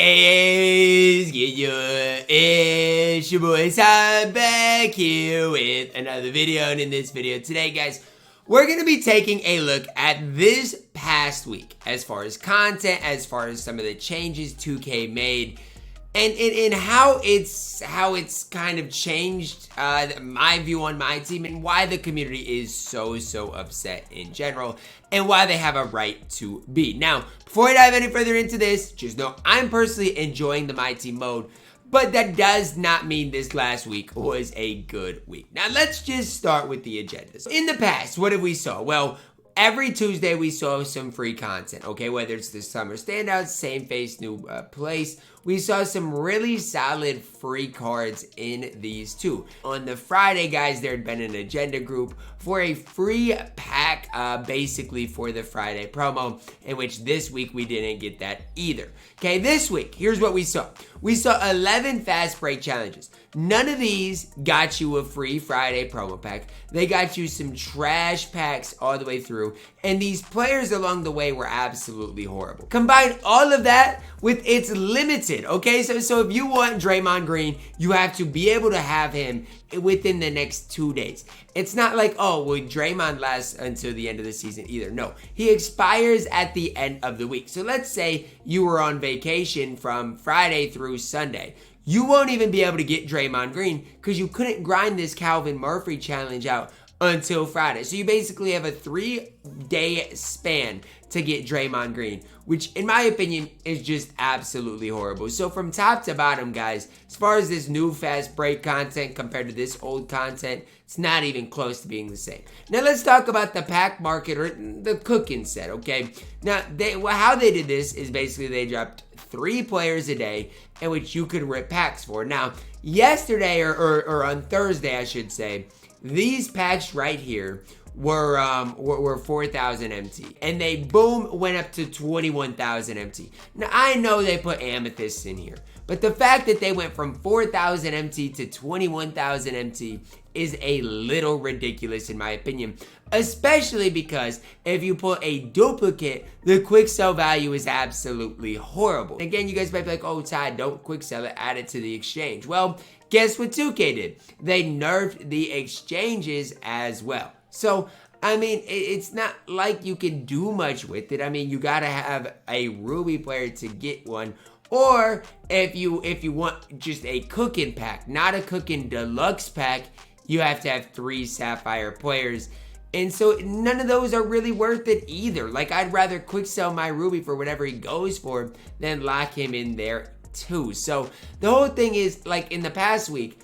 Is it's your boy Sam back here with another video, and in this video today, guys, we're going to be taking a look at this past week as far as content, as far as some of the changes 2K made, and how it's kind of changed my view on my team and why the community is so upset in general and why they have a right to be. Now, before I dive any further into this, just know I'm personally enjoying the MyTEAM mode, but that does not mean this last week was a good week. Now, let's just start with the agenda. So in the past, what have we saw? Well, every Tuesday we saw some free content, okay? Whether it's the summer standouts, same face, new place. We saw some really solid free cards in these too. On the Friday, guys, there had been an agenda group for a free pack, basically for the Friday promo, in which this week we didn't get that either. Okay, this week, here's what we saw. We saw 11 fast break challenges. None of these got you a free Friday promo pack. They got you some trash packs all the way through, and these players along the way were absolutely horrible. Combine all of that with it's limited, okay? So if you want Draymond Green, you have to be able to have him within the next 2 days. It's not like, oh, well, Draymond lasts until the end of the season either. No, he expires at the end of the week. So let's say you were on vacation from Friday through Sunday. You won't even be able to get Draymond Green because you couldn't grind this Calvin Murphy challenge out until Friday. So you basically have a 3-day span to get Draymond Green, which in my opinion is just absolutely horrible. So from top to bottom, guys, as far as this new fast break content compared to this old content, it's not even close to being the same. Now let's talk about the pack market, or the cookin set, okay? Now, how they did this is basically they dropped 3 players a day in which you could rip packs for. Now, yesterday or on Thursday, I should say, these packs right here were 4,000 MT, and they boom went up to 21,000 MT. Now I know they put amethyst in here, but the fact that they went from 4,000 MT to 21,000 MT is a little ridiculous in my opinion, especially because if you pull a duplicate, the quick sell value is absolutely horrible. Again, you guys might be like, oh, Ty, don't quick sell it, add it to the exchange. Well, guess what 2K did? They nerfed the exchanges as well. So, I mean, it's not like you can do much with it. I mean, you gotta have a Ruby player to get one. Or if you want just a cookin pack, not a cookin deluxe pack, you have to have 3 Sapphire players. And so none of those are really worth it either. Like, I'd rather quick sell my Ruby for whatever he goes for than lock him in there too. So the whole thing is, like, in the past week,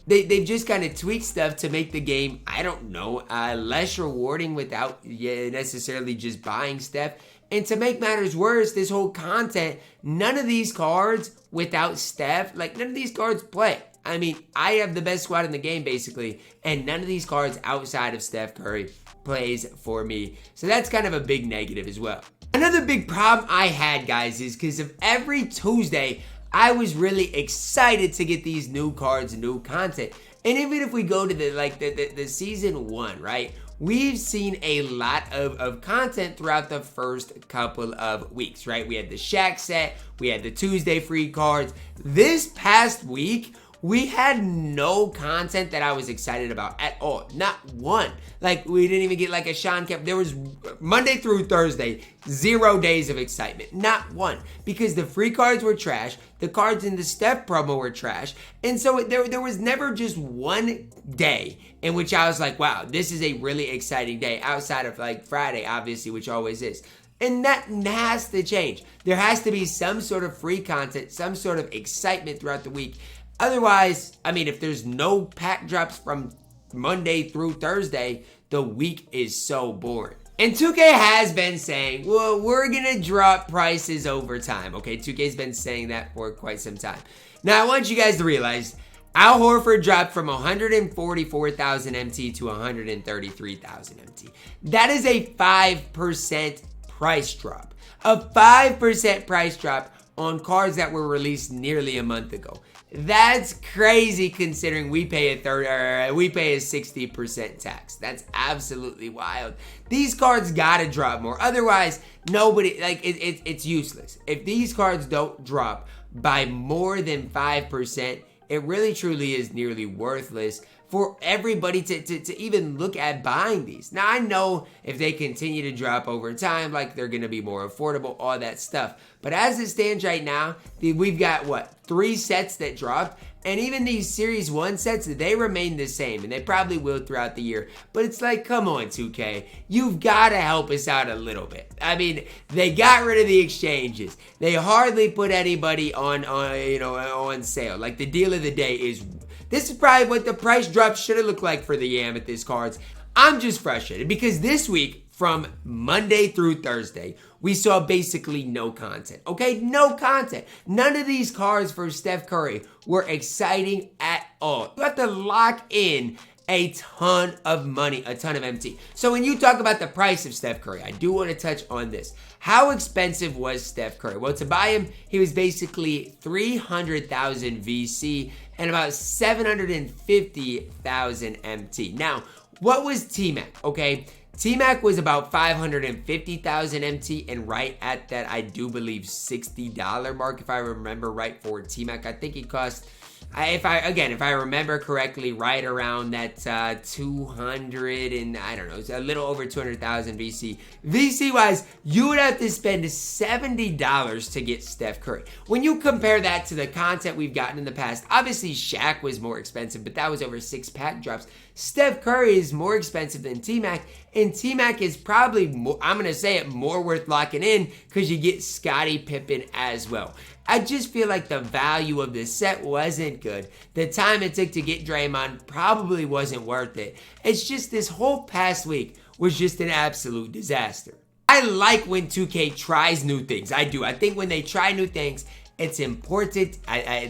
they've just kind of tweaked stuff to make the game, I don't know, less rewarding without necessarily just buying Steph. And to make matters worse, this whole content, none of these cards without Steph, like, none of these cards play. I mean, I have the best squad in the game, basically, and none of these cards outside of Steph Curry plays for me. So that's kind of a big negative as well. Another big problem I had, guys, is because of every Tuesday, I was really excited to get these new cards, new content. And even if we go to the season 1, right? We've seen a lot of content throughout the first couple of weeks, right? We had the Shaq set, we had the Tuesday free cards. This past week, we had no content that I was excited about at all. Not one. Like, we didn't even get like a Sean Kemp. There was Monday through Thursday, 0 days of excitement. Not one. Because the free cards were trash. The cards in the Steph promo were trash. And so there was never just one day in which I was like, wow, this is a really exciting day. Outside of like Friday, obviously, which always is. And that has to change. There has to be some sort of free content, some sort of excitement throughout the week. Otherwise, I mean, if there's no pack drops from Monday through Thursday, the week is so boring. And 2K has been saying, well, we're going to drop prices over time. Okay, 2K's been saying that for quite some time. Now, I want you guys to realize Al Horford dropped from 144,000 MT to 133,000 MT. That is a 5% price drop. A 5% price drop on cards that were released nearly a month ago. That's crazy considering we pay a 60% tax. That's absolutely wild. These cards gotta drop more. Otherwise, nobody, like, it's useless. If these cards don't drop by more than 5%, it really truly is nearly worthless for everybody to even look at buying these. Now, I know if they continue to drop over time, like, they're going to be more affordable, all that stuff. But as it stands right now, we've got, 3 sets that dropped? And even these Series 1 sets, they remain the same. And they probably will throughout the year. But it's like, come on, 2K. You've got to help us out a little bit. I mean, they got rid of the exchanges. They hardly put anybody on sale. Like, the deal of the day is... This is probably what the price drop should have looked like for the amethyst cards. I'm just frustrated because this week, from Monday through Thursday, we saw basically no content. Okay, no content. None of these cards for Steph Curry were exciting at all. You have to lock in a ton of money, a ton of MT. So when you talk about the price of Steph Curry, I do want to touch on this. How expensive was Steph Curry? Well, to buy him, he was basically 300,000 VC and about 750,000 MT. Now, what was T-Mac? Okay, T-Mac was about 550,000 MT, and right at that, I do believe $60 mark, if I remember right, for T-Mac. I think he cost, if I remember correctly, right around that 200 and I don't know, it's a little over 200,000 VC. VC wise, you would have to spend $70 to get Steph Curry. When you compare that to the content we've gotten in the past, obviously Shaq was more expensive, but that was over 6 pack drops. Steph Curry is more expensive than T-Mac, and T-Mac is probably more, I'm gonna say it, more worth locking in because you get Scottie Pippen as well. I just feel like the value of this set wasn't good. The time it took to get Draymond probably wasn't worth it. It's just this whole past week was just an absolute disaster. I like when 2K tries new things. I do. I think when they try new things, it's important.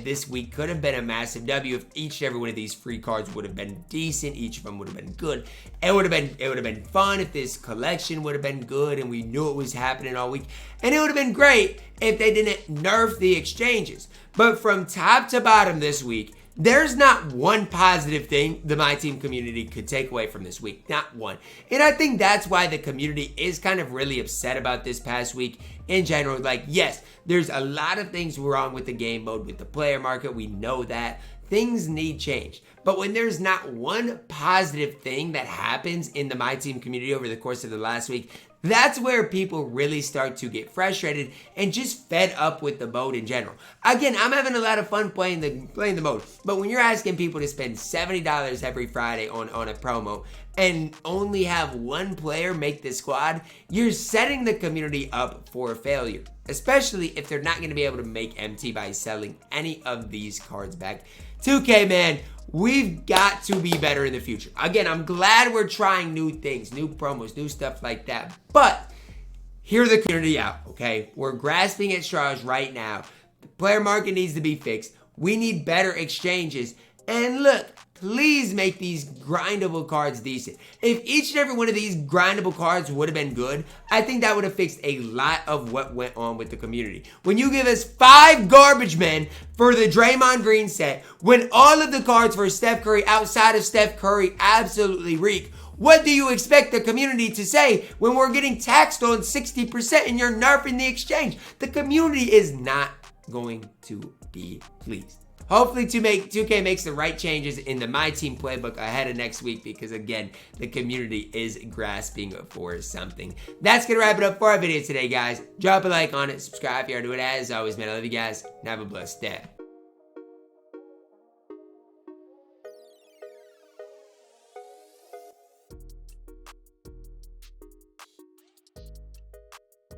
This week could have been a massive W if each and every one of these free cards would have been decent. Each of them would have been good. It would have been fun if this collection would have been good and we knew it was happening all week. And it would have been great if they didn't nerf the exchanges. But from top to bottom this week, there's not one positive thing the MyTEAM community could take away from this week. Not one. And I think that's why the community is kind of really upset about this past week in general. Like, yes, there's a lot of things wrong with the game mode, with the player market. We know that. Things need change. But when there's not one positive thing that happens in the MyTEAM community over the course of the last week, that's where people really start to get frustrated and just fed up with the mode in general. Again, I'm having a lot of fun playing the mode, but when you're asking people to spend $70 every Friday on a promo and only have one player make the squad, you're setting the community up for failure, especially if they're not going to be able to make MT by selling any of these cards back. 2K, man, we've got to be better in the future. Again, I'm glad we're trying new things, new promos, new stuff like that. But hear the community out, okay? We're grasping at straws right now. The player market needs to be fixed. We need better exchanges. And look, please make these grindable cards decent. If each and every one of these grindable cards would have been good, I think that would have fixed a lot of what went on with the community. When you give us 5 garbage men for the Draymond Green set, when all of the cards for Steph Curry outside of Steph Curry absolutely reek, what do you expect the community to say when we're getting taxed on 60% and you're nerfing the exchange? The community is not going to be pleased. Hopefully 2K makes the right changes in the MyTEAM playbook ahead of next week because, again, the community is grasping for something. That's going to wrap it up for our video today, guys. Drop a like on it, subscribe if you are new. As always, man, I love you guys, and have a blessed day.